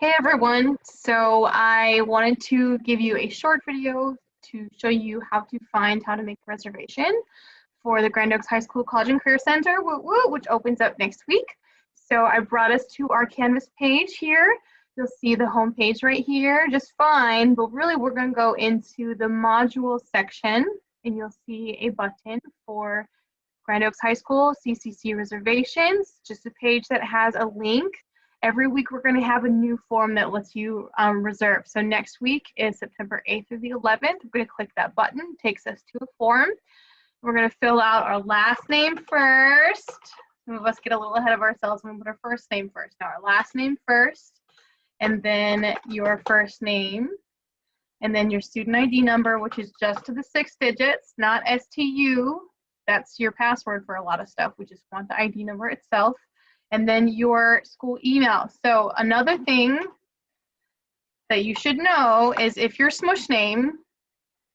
Hey everyone, so I wanted to give you a short video to show you how to make a reservation for the Grand Oaks High School College and Career Center, which opens up next week. So I brought us to our Canvas page here. You'll see the home page right here, just fine, but really we're going to go into the module section and you'll see a button for Grand Oaks High School CCC reservations, just a page that has a link. Every week we're going to have a new form that lets you reserve. So next week is September 8th through the 11th. We're going to click that button, takes us to a form. We're going to fill out our last name first. Some of us get a little ahead of ourselves and we put our first name first. Now our last name first, and then your first name, and then your student ID number, which is just to the 6 digits, not STU. That's your password for a lot of stuff. We just want the ID number itself. And then your school email. So another thing that you should know is if your smush name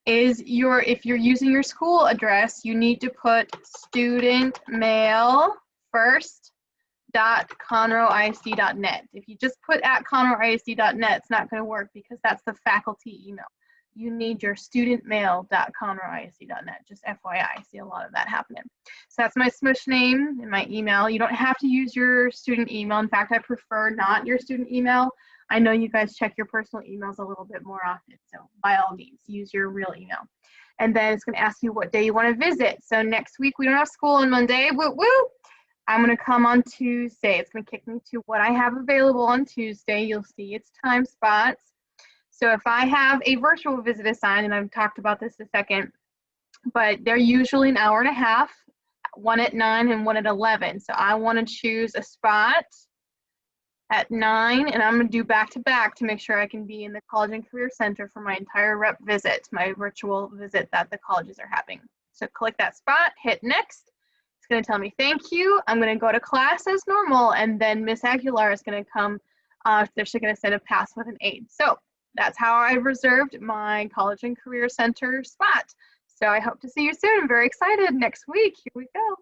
is if you're using your school address, you need to put studentmailfirst.conroeisd.net. If you just put at conroeisd.net, it's not going to work because that's the faculty email. You need your studentmail.conroeisd.net, just FYI. I see a lot of that happening. So that's my smush name and my email. You don't have to use your student email. In fact, I prefer not your student email. I know you guys check your personal emails a little bit more often, so by all means, use your real email. And then it's going to ask you what day you want to visit. So next week, we don't have school on Monday. Woo woo! I'm going to come on Tuesday. It's going to kick me to what I have available on Tuesday. You'll see its time spots. So if I have a virtual visit assigned, and I've talked about this a second, but they're usually an hour and a half, one at 9 and one at 11. So I want to choose a spot at 9, and I'm going to do back-to-back to make sure I can be in the College and Career Center for my entire rep visit, my virtual visit that the colleges are having. So click that spot, hit next. It's going to tell me thank you. I'm going to go to class as normal, and then Miss Aguilar is going to come. They're going to send a pass with an aide. So that's how I reserved my College and Career Center spot. So I hope to see you soon. I'm very excited next week. Here we go.